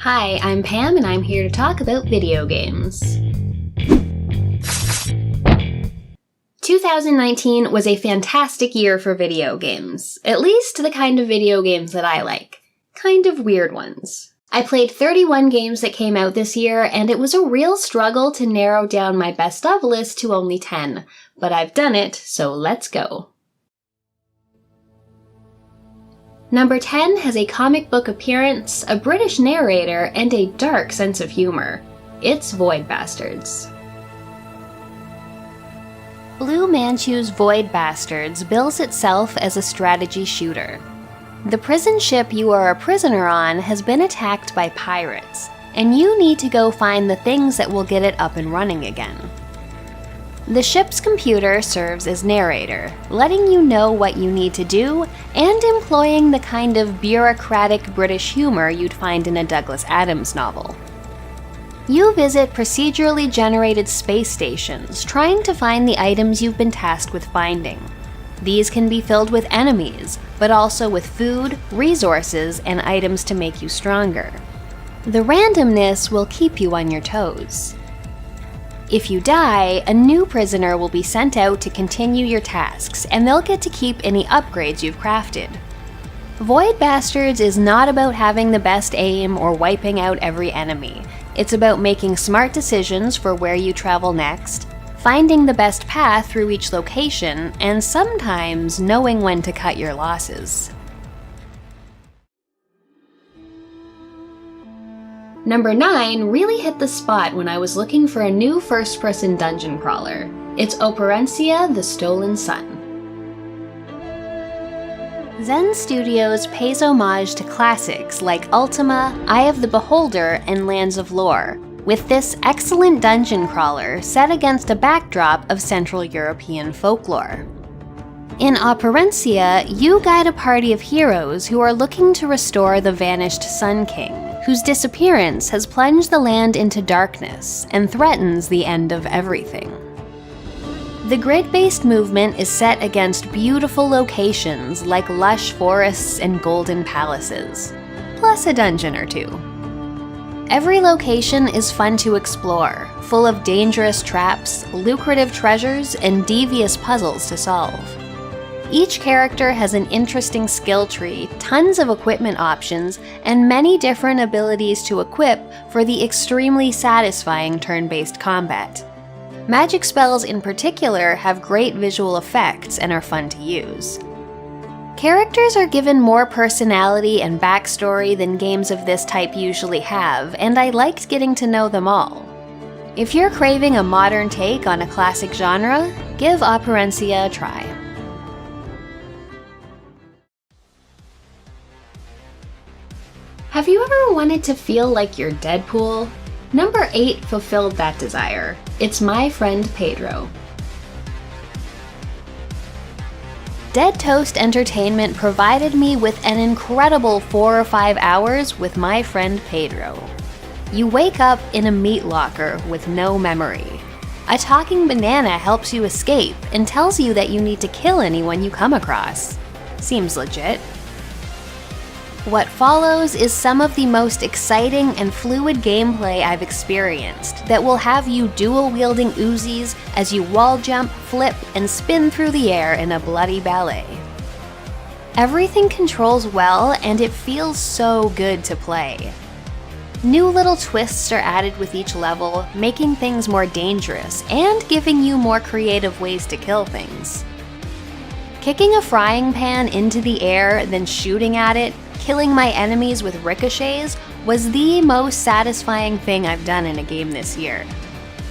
Hi, I'm Pam and I'm here to talk about video games. 2019 was a fantastic year for video games, at least the kind of video games that I like. Kind of weird ones. I played 31 games that came out this year, and it was a real struggle to narrow down my best of list to only 10, but I've done it, so let's go. Number 10 has a comic book appearance, a British narrator, and a dark sense of humor. It's Void Bastards. Blue Manchu's Void Bastards bills itself as a strategy shooter. The prison ship you are a prisoner on has been attacked by pirates, and you need to go find the things that will get it up and running again. The ship's computer serves as narrator, letting you know what you need to do, and employing the kind of bureaucratic British humor you'd find in a Douglas Adams novel. You visit procedurally generated space stations, trying to find the items you've been tasked with finding. These can be filled with enemies, but also with food, resources, and items to make you stronger. The randomness will keep you on your toes. If you die, a new prisoner will be sent out to continue your tasks, and they'll get to keep any upgrades you've crafted. Void Bastards is not about having the best aim or wiping out every enemy. It's about making smart decisions for where you travel next, finding the best path through each location, and sometimes knowing when to cut your losses. Number 9 really hit the spot when I was looking for a new first-person dungeon crawler. It's Operencia: The Stolen Sun. Zen Studios pays homage to classics like Ultima, Eye of the Beholder, and Lands of Lore, with this excellent dungeon crawler set against a backdrop of Central European folklore. In Operencia, you guide a party of heroes who are looking to restore the vanished Sun King, whose disappearance has plunged the land into darkness and threatens the end of everything. The grid-based movement is set against beautiful locations like lush forests and golden palaces, plus a dungeon or two. Every location is fun to explore, full of dangerous traps, lucrative treasures, and devious puzzles to solve. Each character has an interesting skill tree, tons of equipment options, and many different abilities to equip for the extremely satisfying turn-based combat. Magic spells in particular have great visual effects and are fun to use. Characters are given more personality and backstory than games of this type usually have, and I liked getting to know them all. If you're craving a modern take on a classic genre, give Operencia a try. Have you ever wanted to feel like you're Deadpool? Number 8 fulfilled that desire. It's My Friend Pedro. Dead Toast Entertainment provided me with an incredible 4 or 5 hours with My Friend Pedro. You wake up in a meat locker with no memory. A talking banana helps you escape and tells you that you need to kill anyone you come across. Seems legit. What follows is some of the most exciting and fluid gameplay I've experienced that will have you dual-wielding Uzis as you wall jump, flip, and spin through the air in a bloody ballet. Everything controls well, and it feels so good to play. New little twists are added with each level, making things more dangerous and giving you more creative ways to kill things. Kicking a frying pan into the air, then shooting at it, killing my enemies with ricochets, was the most satisfying thing I've done in a game this year.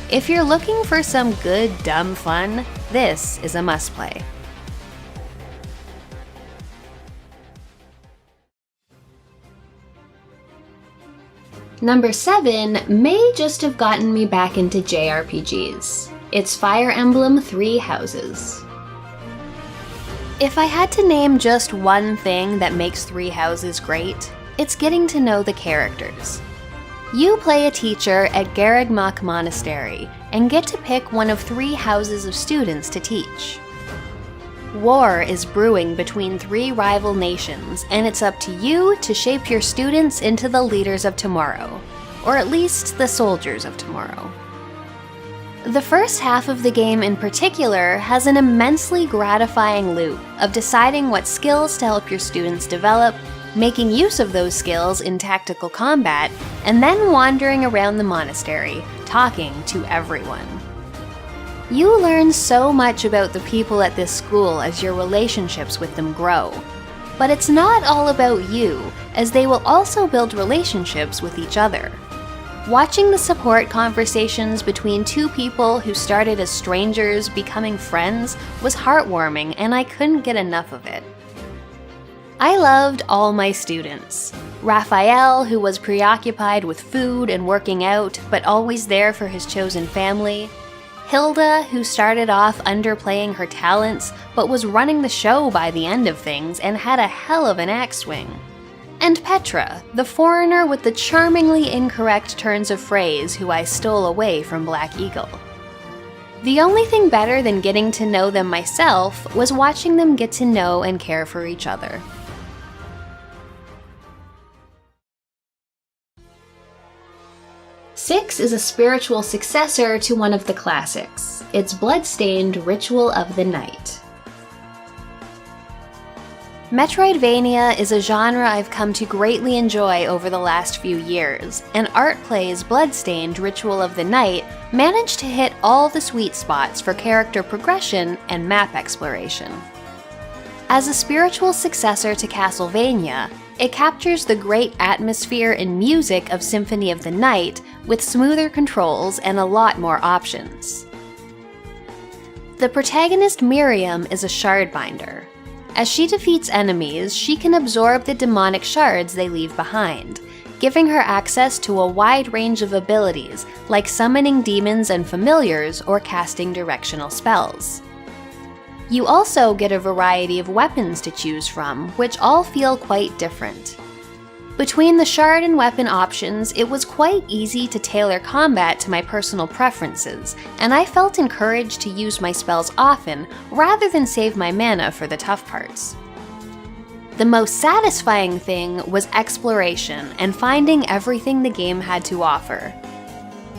If you're looking for some good, dumb fun, this is a must-play. Number 7 may just have gotten me back into JRPGs. It's Fire Emblem 3 Houses. If I had to name just one thing that makes 3 Houses great, it's getting to know the characters. You play a teacher at Garrigmach Monastery and get to pick one of 3 houses of students to teach. War is brewing between 3 rival nations, and it's up to you to shape your students into the leaders of tomorrow. Or at least the soldiers of tomorrow. The first half of the game in particular has an immensely gratifying loop of deciding what skills to help your students develop, making use of those skills in tactical combat, and then wandering around the monastery, talking to everyone. You learn so much about the people at this school as your relationships with them grow. But it's not all about you, as they will also build relationships with each other. Watching the support conversations between 2 people who started as strangers becoming friends was heartwarming, and I couldn't get enough of it. I loved all my students. Raphael, who was preoccupied with food and working out, but always there for his chosen family. Hilda, who started off underplaying her talents, but was running the show by the end of things and had a hell of an axe swing. And Petra, the foreigner with the charmingly incorrect turns of phrase who I stole away from Black Eagle. The only thing better than getting to know them myself was watching them get to know and care for each other. Six is a spiritual successor to one of the classics. It's Bloodstained Ritual of the Night. Metroidvania is a genre I've come to greatly enjoy over the last few years, and Artplay's Bloodstained Ritual of the Night managed to hit all the sweet spots for character progression and map exploration. As a spiritual successor to Castlevania, it captures the great atmosphere and music of Symphony of the Night with smoother controls and a lot more options. The protagonist Miriam is a shardbinder. As she defeats enemies, she can absorb the demonic shards they leave behind, giving her access to a wide range of abilities like summoning demons and familiars or casting directional spells. You also get a variety of weapons to choose from, which all feel quite different. Between the shard and weapon options, it was quite easy to tailor combat to my personal preferences, and I felt encouraged to use my spells often rather than save my mana for the tough parts. The most satisfying thing was exploration and finding everything the game had to offer.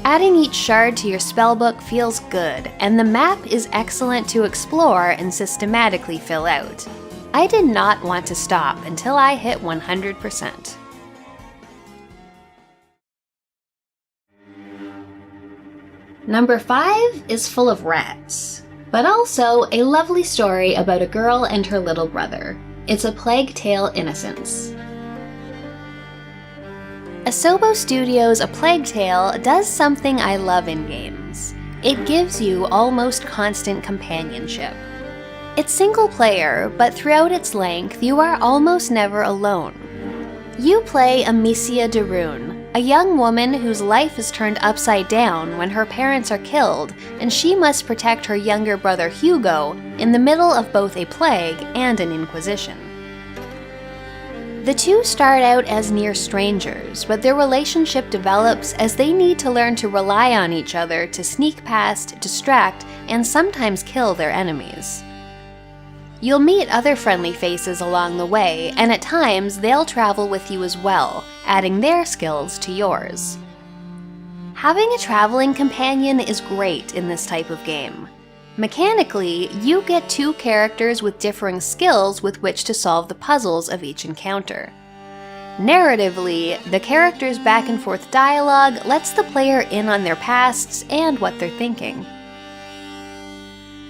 Adding each shard to your spellbook feels good, and the map is excellent to explore and systematically fill out. I did not want to stop until I hit 100%. Number 5 is full of rats, but also a lovely story about a girl and her little brother. It's A Plague Tale: Innocence. Asobo Studios' A Plague Tale does something I love in games. It gives you almost constant companionship. It's single player, but throughout its length, you are almost never alone. You play Amicia de Rune, a young woman whose life is turned upside down when her parents are killed, and she must protect her younger brother Hugo in the middle of both a plague and an inquisition. The two start out as near strangers, but their relationship develops as they need to learn to rely on each other to sneak past, distract, and sometimes kill their enemies. You'll meet other friendly faces along the way, and at times they'll travel with you as well, adding their skills to yours. Having a traveling companion is great in this type of game. Mechanically, you get 2 characters with differing skills with which to solve the puzzles of each encounter. Narratively, the characters' back and forth dialogue lets the player in on their pasts and what they're thinking.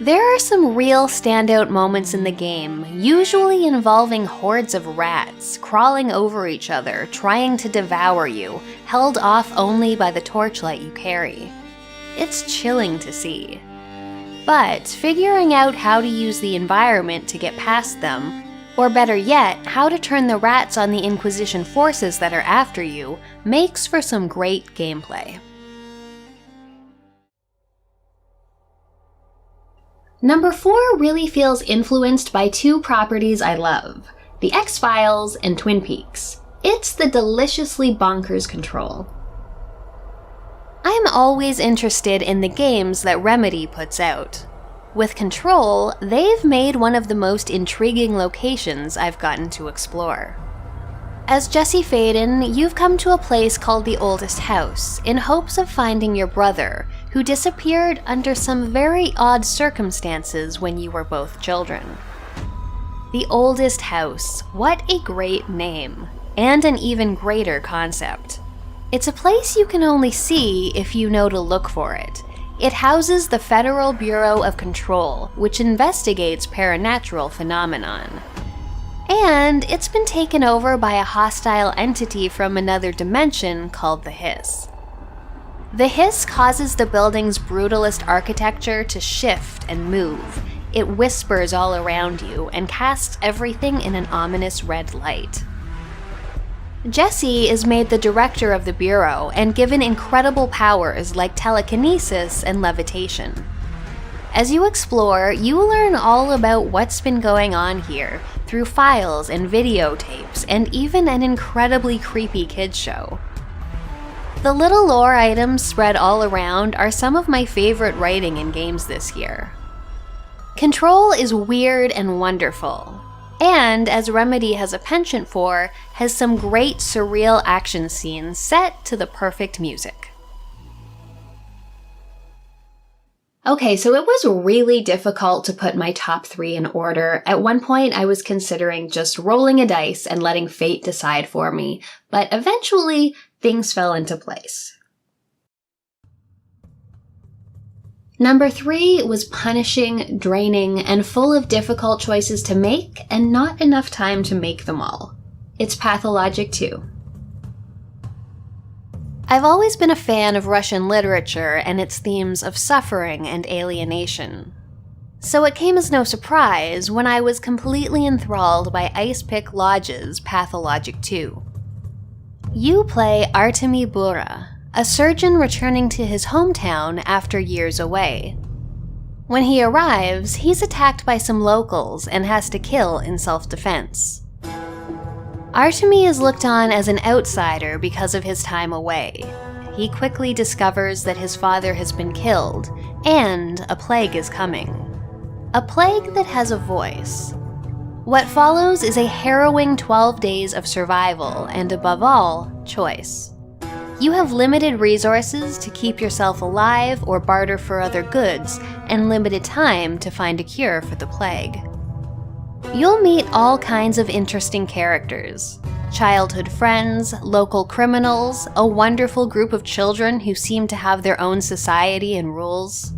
There are some real standout moments in the game, usually involving hordes of rats crawling over each other, trying to devour you, held off only by the torchlight you carry. It's chilling to see. But figuring out how to use the environment to get past them, or better yet, how to turn the rats on the Inquisition forces that are after you, makes for some great gameplay. Number 4 really feels influenced by 2 properties I love, The X-Files and Twin Peaks. It's the deliciously bonkers control. I'm always interested in the games that Remedy puts out. With Control, they've made one of the most intriguing locations I've gotten to explore. As Jesse Faden, you've come to a place called the Oldest House in hopes of finding your brother, who disappeared under some very odd circumstances when you were both children. The Oldest House, what a great name, and an even greater concept. It's a place you can only see if you know to look for it. It houses the Federal Bureau of Control, which investigates paranatural phenomenon. And it's been taken over by a hostile entity from another dimension called the Hiss. The Hiss causes the building's brutalist architecture to shift and move. It whispers all around you and casts everything in an ominous red light. Jesse is made the director of the Bureau and given incredible powers like telekinesis and levitation. As you explore, you learn all about what's been going on here through files and videotapes and even an incredibly creepy kids show. The little lore items spread all around are some of my favorite writing in games this year. Control is weird and wonderful, and as Remedy has a penchant for, has some great surreal action scenes set to the perfect music. Okay, so it was really difficult to put my top 3 in order. At one point, I was considering just rolling a dice and letting fate decide for me, but eventually, things fell into place. Number 3 was punishing, draining, and full of difficult choices to make, and not enough time to make them all. It's Pathologic 2. I've always been a fan of Russian literature and its themes of suffering and alienation. So it came as no surprise when I was completely enthralled by Ice Pick Lodge's Pathologic 2. You play Artemy Bura, a surgeon returning to his hometown after years away. When he arrives, he's attacked by some locals and has to kill in self-defense. Artemy is looked on as an outsider because of his time away. He quickly discovers that his father has been killed, and a plague is coming. A plague that has a voice. What follows is a harrowing 12 days of survival and, above all, choice. You have limited resources to keep yourself alive or barter for other goods, and limited time to find a cure for the plague. You'll meet all kinds of interesting characters. Childhood friends, local criminals, a wonderful group of children who seem to have their own society and rules.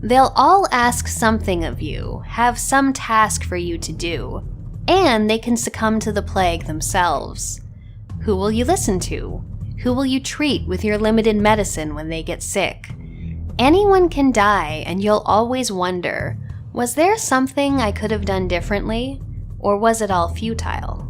They'll all ask something of you, have some task for you to do, and they can succumb to the plague themselves. Who will you listen to? Who will you treat with your limited medicine when they get sick? Anyone can die, and you'll always wonder, was there something I could have done differently, or was it all futile?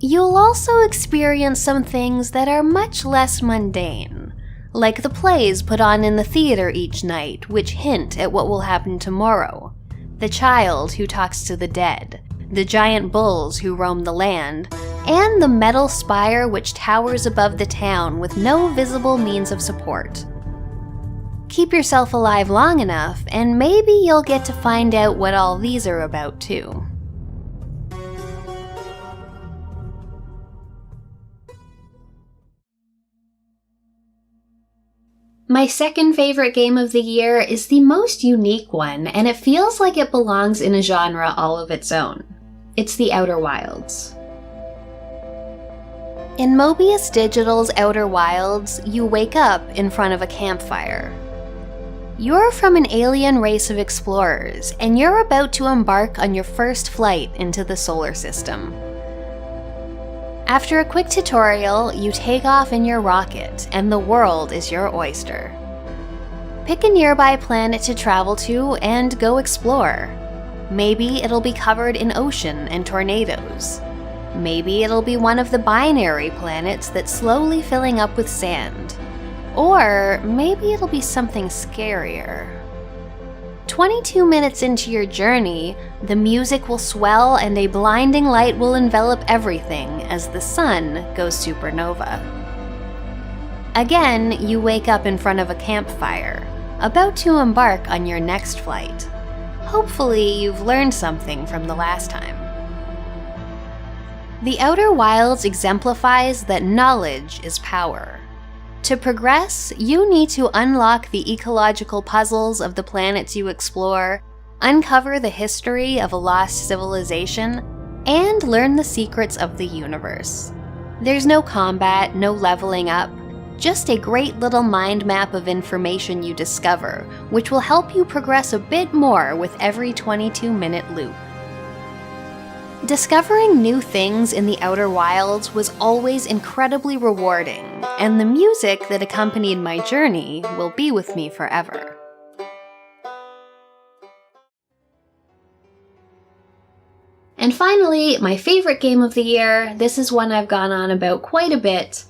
You'll also experience some things that are much less mundane, like the plays put on in the theater each night which hint at what will happen tomorrow, the child who talks to the dead, the giant bulls who roam the land, and the metal spire which towers above the town with no visible means of support. Keep yourself alive long enough, and maybe you'll get to find out what all these are about too. My second favorite game of the year is the most unique one, and it feels like it belongs in a genre all of its own. It's The Outer Wilds. In Mobius Digital's Outer Wilds, you wake up in front of a campfire. You're from an alien race of explorers, and you're about to embark on your first flight into the solar system. After a quick tutorial, you take off in your rocket, and the world is your oyster. Pick a nearby planet to travel to and go explore. Maybe it'll be covered in ocean and tornadoes. Maybe it'll be one of the binary planets that's slowly filling up with sand. Or maybe it'll be something scarier. 22 minutes into your journey, the music will swell and a blinding light will envelop everything as the sun goes supernova. Again, you wake up in front of a campfire. about to embark on your next flight. Hopefully, you've learned something from the last time. The Outer Wilds exemplifies that knowledge is power. To progress, you need to unlock the ecological puzzles of the planets you explore, uncover the history of a lost civilization, and learn the secrets of the universe. There's no combat, no leveling up, just a great little mind map of information you discover, which will help you progress a bit more with every 22-minute loop. Discovering new things in the Outer Wilds was always incredibly rewarding, and the music that accompanied my journey will be with me forever. And finally, my favorite game of the year. This is one I've gone on about quite a bit.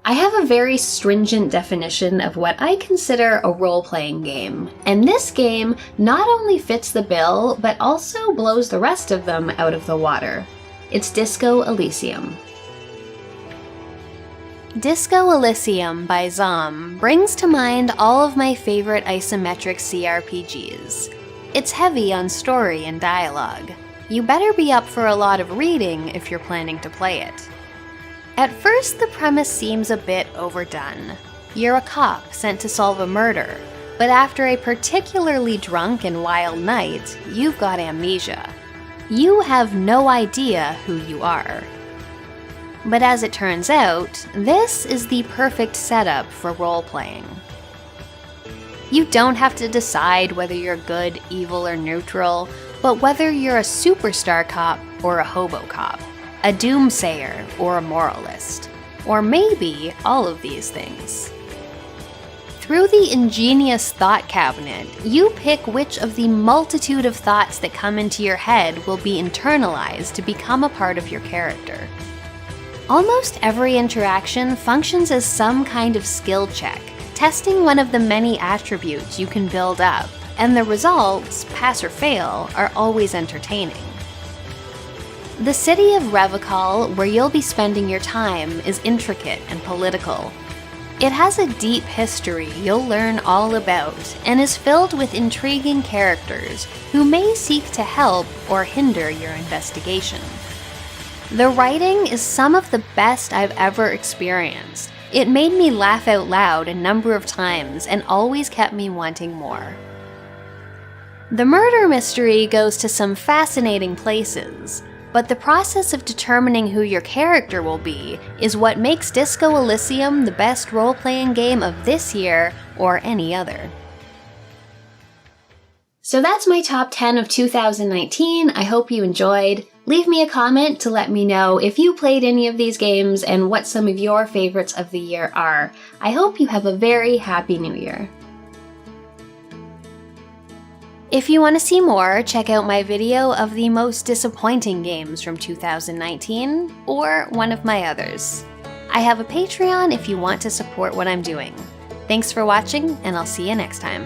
I have a very stringent definition of what I consider a role-playing game, and this game not only fits the bill, but also blows the rest of them out of the water. It's Disco Elysium. Disco Elysium by Zom brings to mind all of my favorite isometric CRPGs. It's heavy on story and dialogue. You better be up for a lot of reading if you're planning to play it. At first, the premise seems a bit overdone. You're a cop sent to solve a murder, but after a particularly drunk and wild night, you've got amnesia. You have no idea who you are. But as it turns out, this is the perfect setup for role-playing. You don't have to decide whether you're good, evil, or neutral, but whether you're a superstar cop or a hobo cop, a doomsayer or a moralist, or maybe all of these things. Through the ingenious thought cabinet, you pick which of the multitude of thoughts that come into your head will be internalized to become a part of your character. Almost every interaction functions as some kind of skill check, testing one of the many attributes you can build up, and the results, pass or fail, are always entertaining. The city of Revachol, where you'll be spending your time, is intricate and political. It has a deep history you'll learn all about, and is filled with intriguing characters who may seek to help or hinder your investigation. The writing is some of the best I've ever experienced. It made me laugh out loud a number of times and always kept me wanting more. The murder mystery goes to some fascinating places, but the process of determining who your character will be is what makes Disco Elysium the best role-playing game of this year or any other. So that's my top 10 of 2019. I hope you enjoyed. Leave me a comment to let me know if you played any of these games and what some of your favorites of the year are. I hope you have a very happy new year. If you want to see more, check out my video of the most disappointing games from 2019, or one of my others. I have a Patreon if you want to support what I'm doing. Thanks for watching, and I'll see you next time.